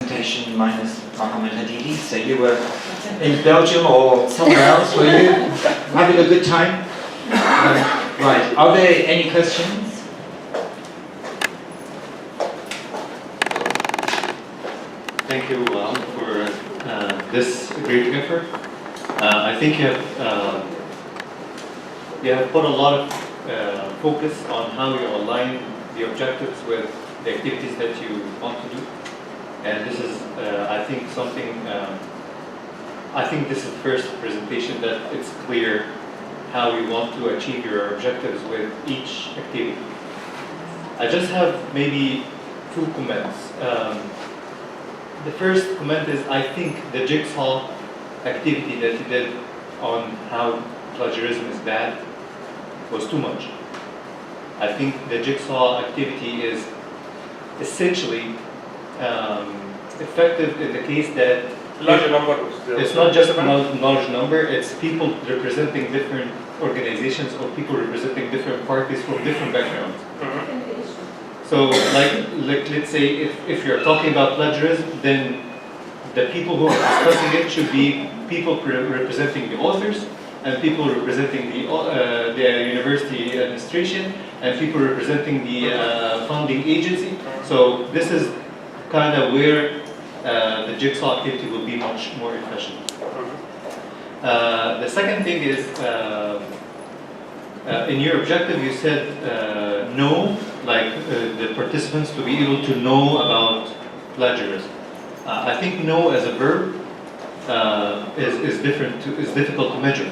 Presentation minus Mohammed Hadidi. So you were in Belgium or somewhere else, were you having a good time? Right, are there any questions? Thank you, Wahab, for this great effort. I think you have put a lot of focus on how you align the objectives with the activities that you want to do. And this is, I think, something, I think this is the first presentation that it's clear how you want to achieve your objectives with each activity. I just have maybe two comments. The first comment is, I think the jigsaw activity that you did on how plagiarism is bad was too much. I think the jigsaw activity is essentially effective in the case that large number. It's not just a large number, it's people representing different organizations or people representing different parties from different backgrounds. So like let's say if you're talking about plagiarism, then the people who are discussing it should be people representing the authors and people representing the university administration and people representing the funding agency. So this is kind of where the jigsaw activity will be much more efficient. The second thing is, in your objective you said know, like the participants to be able to know about plagiarism. I think know as a verb is difficult to measure.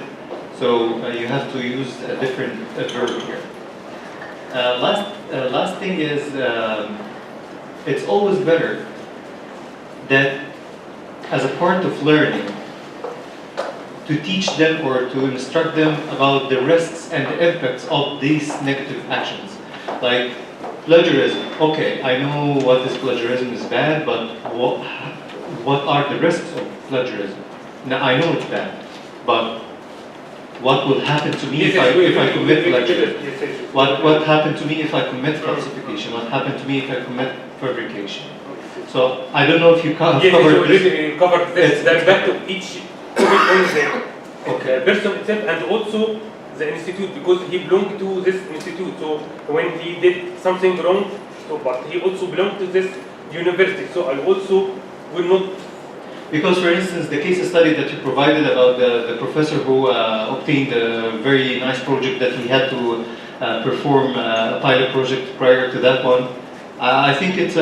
So you have to use a different verb here. Last thing is, it's always better that as a part of learning to teach them or to instruct them about the risks and the impacts of these negative actions. Like plagiarism, okay, I know what is plagiarism is bad, but what are the risks of plagiarism? Now I know it's bad, but what will happen to me if I commit plagiarism? What happened to me if I commit falsification? What happened to me if I commit fabrication? So I don't know if you covered this. Covered this. The impact of each topic on the person itself and also the institute, because he belonged to this institute. So when he did something wrong, but he also belonged to this university. So I also will not. Because, for instance, the case study that you provided about the professor who obtained a very nice project that he had to perform a pilot project prior to that one, I think it's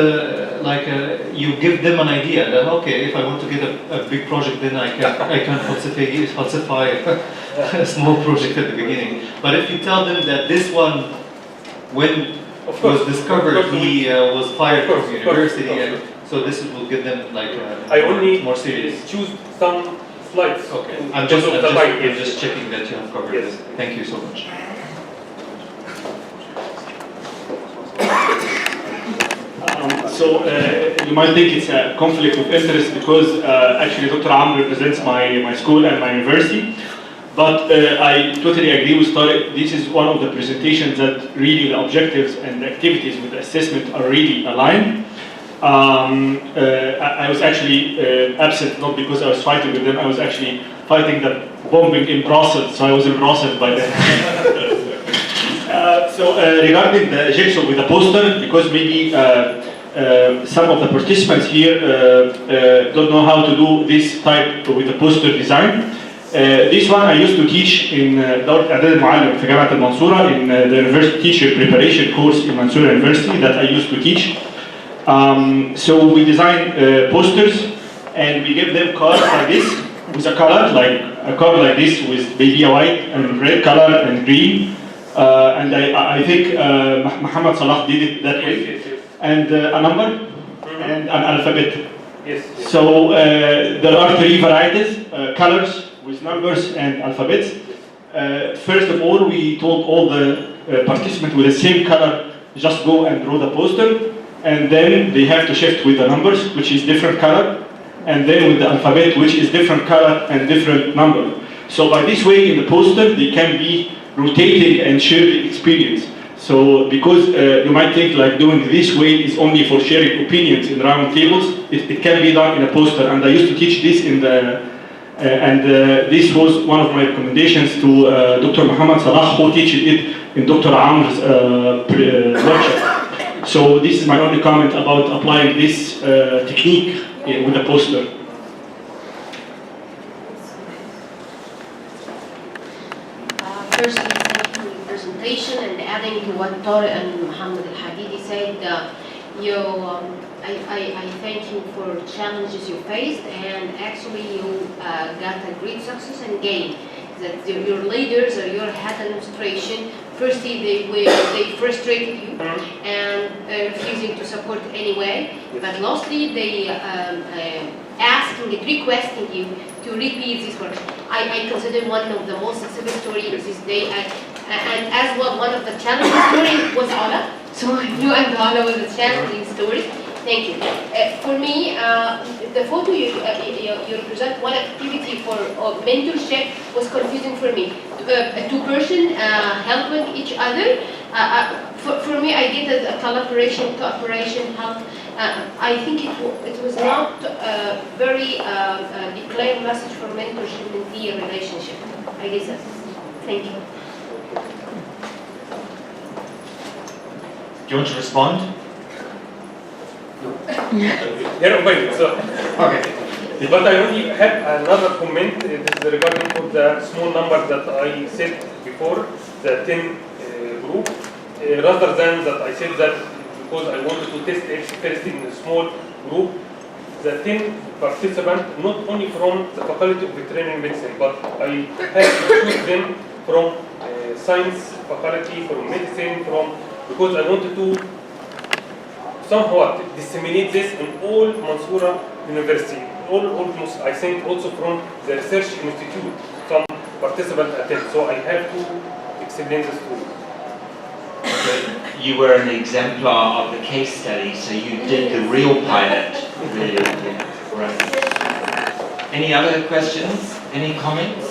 you give them an idea that, okay, if I want to get a big project, then I can falsify a small project at the beginning. But if you tell them that this one, when was discovered, he was fired from university, and so this will give them like I only more serious. Choose some slides. Okay, I'm just checking that you have covered this. Thank you so much. So you might think it's a conflict of interest because actually Dr. Amr represents my school and my university, but I totally agree with Tariq. This is one of the presentations that really the objectives and the activities with the assessment are really aligned. I was actually absent not because I was fighting with them, I was actually fighting the bombing in Brussels, so I was in Brussels by then. So regarding the jigsaw with the poster, because maybe some of the participants here don't know how to do this type with the poster design. This one I used to teach in دورة إعداد المعلم في جامعة المنصورة in the university teacher preparation course in Mansoura University that I used to teach. So we design posters and we give them cards like this with a color, like a card like this with maybe a white and red color and green. And I think Muhammad Salah did it that way. Yes. And a number and an alphabet. Yes. So there are three varieties, colors with numbers and alphabets. First of all, we told all the participants with the same color, just go and draw the poster. And then they have to shift with the numbers, which is different color. And then with the alphabet, which is different color and different number. So by this way, in the poster, they can be rotating and share the experience. So because you might think like doing this way is only for sharing opinions in round tables, it can be done in a poster. And I used to teach this in the, this was one of my recommendations to Dr. Muhammad Salah, who teaches it in Dr. Amr's workshop. So this is my only comment about applying this technique with a poster. Firstly, thank you for your presentation, and adding to what Tariq and Muhammad Al-Hadidi said, I thank you for challenges you faced, and actually you got a great success and gain. That your leaders or your head administration, firstly they frustrated you and refusing to support anyway, but lastly they asking and requesting you to repeat this work. I consider one of the most successful stories this day, and as well one of the challenging stories was Ala. So you and Ala was a challenging story. Thank you. For me, the photo you represent one activity for mentorship was confusing for me. Two person helping each other. For me, I did a collaboration, cooperation, help. I think it was not a very declared message for mentorship mentee relationship. I guess that's. Thank you. Do you want to respond? Yeah, so, Okay. but I only have another comment. This is regarding for the small number that I said before, the 10 group. Rather than that, I said that because I wanted to test it first in a small group, the 10 participants, not only from the Faculty of Veterinary Medicine, but I had to choose them from science faculty, from medicine, because I wanted to somewhat disseminate this in all Mansoura University, almost I think also from the research institute, some participants attend. So I have to explain this to you. You were an exemplar of the case study, so you did the real pilot. Really, right. Any other questions? Any comments?